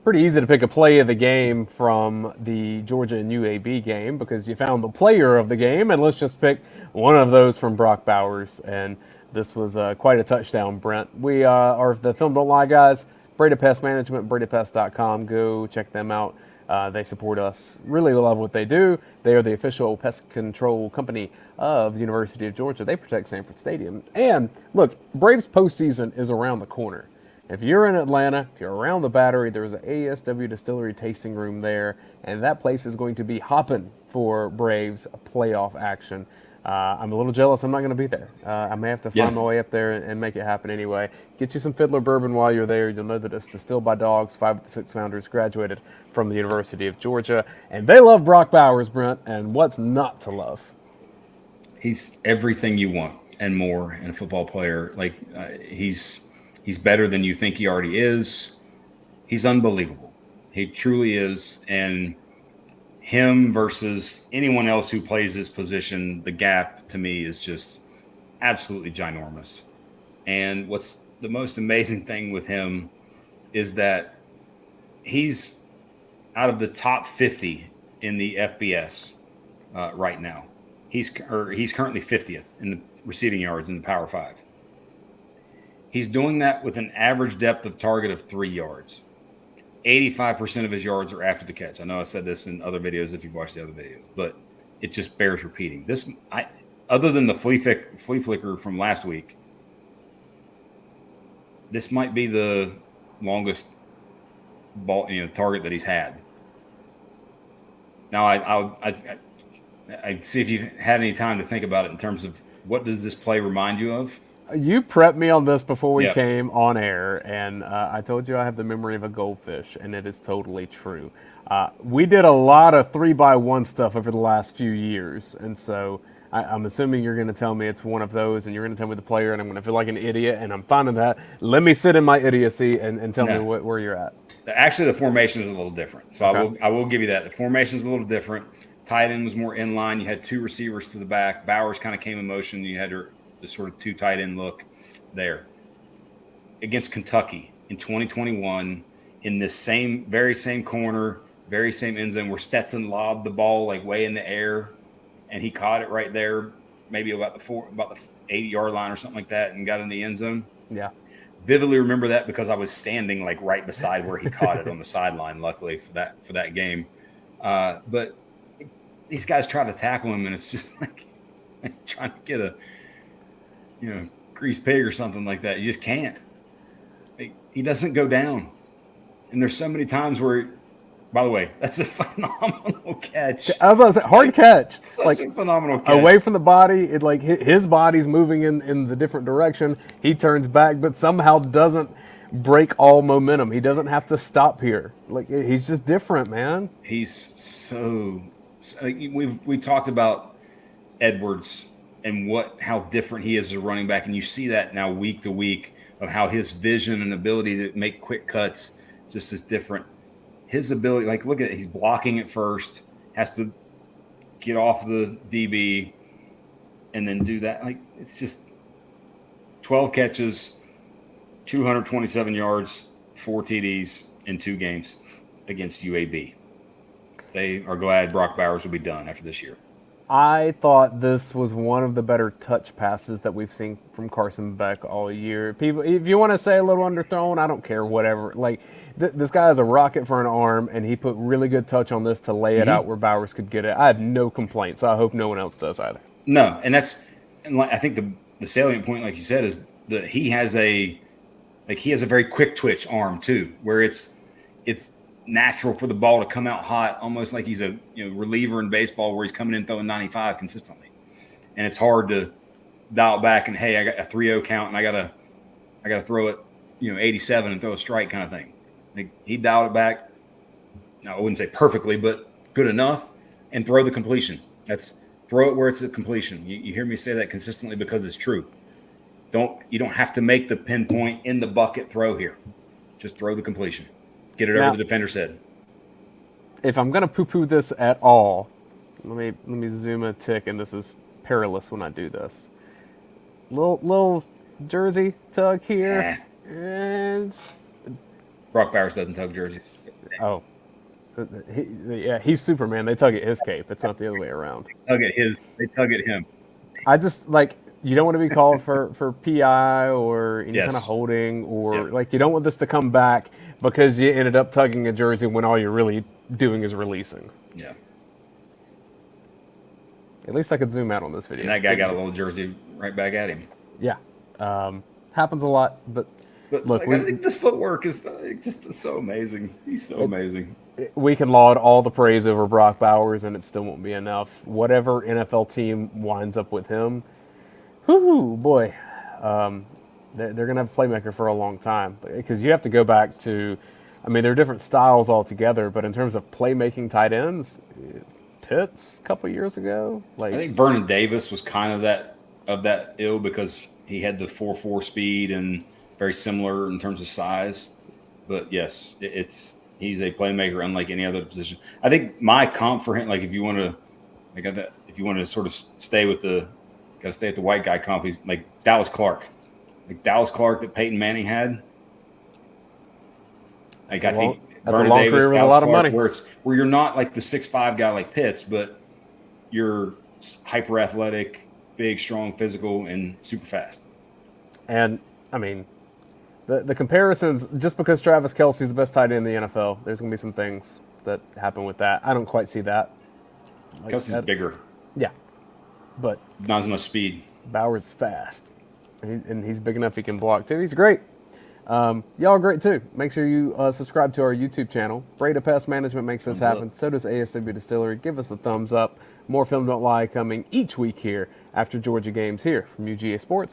pretty easy to pick a play of the game from the Georgia and UAB game because you found the player of the game, and let's just pick one of those from Brock Bowers. And this was quite a touchdown, Brent. We are the Film Don't Lie guys. Breda Pest Management, BredaPest.com. Go check them out. They support us. Really love what they do. They are the official pest control company of the University of Georgia. They protect Sanford Stadium. And look, Braves postseason is around the corner. If you're in Atlanta, if you're around the Battery, there's an ASW Distillery tasting room there, and that place is going to be hopping for Braves playoff action. I'm a little jealous I'm not going to be there. I may have to find my way up there and make it happen anyway. Get you some Fiddler Bourbon while you're there. You'll know that it's distilled by dogs. 5 of the 6 founders graduated from the University of Georgia. And they love Brock Bowers, Brent, and what's not to love? He's everything you want and more in a football player. Like, he's better than you think he already is. He's unbelievable. He truly is. And him versus anyone else who plays this position, the gap to me is just absolutely ginormous. And what's the most amazing thing with him is that he's out of the top 50 in the FBS right now. He's currently 50th in the receiving yards in the Power 5. He's doing that with an average depth of target of 3 yards. 85% of his yards are after the catch. I know I said this in other videos if you've watched the other videos, but it just bears repeating. Other than the flea flicker from last week, this might be the longest ball, target that he's had. Now, I see if you've had any time to think about it in terms of what does this play remind you of? You prepped me on this before we came on air, and I told you I have the memory of a goldfish, and it is totally true. We did a lot of 3x1 stuff over the last few years, and so I'm assuming you're going to tell me it's one of those, and you're going to tell me the player, and I'm going to feel like an idiot, and I'm fine with that. Let me sit in my idiocy and tell me where you're at. Actually, the formation is a little different, so okay. I will give you that. The formation is a little different. Tight end was more in line. You had 2 receivers to the back. Bowers kind of came in motion. You had the sort of 2 tight end look there. Against Kentucky in 2021, in this very same corner, very same end zone where Stetson lobbed the ball like way in the air, and he caught it right there, maybe about the 80-yard line or something like that, and got in the end zone. Yeah. Vividly remember that because I was standing like right beside where he caught it on the sideline, luckily for that game. But these guys try to tackle him, and it's just like trying to get a greased pig or something like that. You just can't. He doesn't go down. And there's so many times where, by the way, that's a phenomenal catch. I was about to say, hard catch. Such a phenomenal catch. Away from the body, his body's moving in the different direction. He turns back, but somehow doesn't break all momentum. He doesn't have to stop here. He's just different, man. He's so we talked about Edwards and how different he is as a running back, and you see that now week to week of how his vision and ability to make quick cuts just is different. His ability, look at it, he's blocking at first, has to get off the DB, and then do that. It's just 12 catches, 227 yards, 4 TDs in 2 games against UAB. They are glad Brock Bowers will be done after this year. I thought this was one of the better touch passes that we've seen from Carson Beck all year. People, if you want to say a little underthrown, I don't care, whatever. This guy is a rocket for an arm, and he put really good touch on this to lay it out where Bowers could get it. I have no complaints. I hope no one else does either. No, and I think the salient point, like you said, is that he has a very quick twitch arm too, where it's natural for the ball to come out hot, almost like he's a reliever in baseball where he's coming in throwing 95 consistently. And it's hard to dial back and, hey, I got a 3-0 count and I gotta throw it 87 and throw a strike kind of thing. He dialed it back. I wouldn't say perfectly, but good enough, and throw the completion. That's throw it where it's a completion. You hear me say that consistently because it's true. You don't have to make the pinpoint in the bucket throw here. Just throw the completion. Get it over the defender's head. If I'm going to poo-poo this at all, let me zoom a tick, and this is perilous when I do this. Little jersey tug here. Brock Bowers doesn't tug jerseys. Oh, he's Superman. They tug at his cape. It's not the other way around. They tug at him. I just like you don't want to be called for PI or any kind of Yes. holding or Yep. like you don't want this to come back because you ended up tugging a jersey when all you're really doing is releasing. Yeah. At least I could zoom out on this video. And that guy got a little jersey right back at him. Yeah, happens a lot. But But look, I think the footwork is just so amazing. He's so amazing. we can laud all the praise over Brock Bowers, and it still won't be enough. Whatever NFL team winds up with him, whoo boy, they're going to have a playmaker for a long time because you have to go back to. I mean, they're different styles altogether, but in terms of playmaking tight ends, Pitts a couple years ago, like I think Vernon Davis was kind of that ill because he had the 4.4 speed and very similar in terms of size. But yes, he's a playmaker unlike any other position. I think my comp for him, like if you want to sort of stay at the white guy comp, he's like Dallas Clark that Peyton Manning had. Like I think Vernon Davis, career with a Dallas lot of Clark, money. where you're not like the 6'5" guy like Pitts, but you're hyper athletic, big, strong, physical, and super fast. And I mean, the comparisons, just because Travis Kelce's the best tight end in the NFL, there's going to be some things that happen with that. I don't quite see that. Like Kelsey's bigger, Yeah. But not as much speed. Bowers is fast. And he's big enough he can block, too. He's great. Y'all are great, too. Make sure you subscribe to our YouTube channel. Breda Pest Management makes this happen. So does ASW Distillery. Give us the thumbs up. More Film Don't Lie coming each week here after Georgia games here from UGA Sports.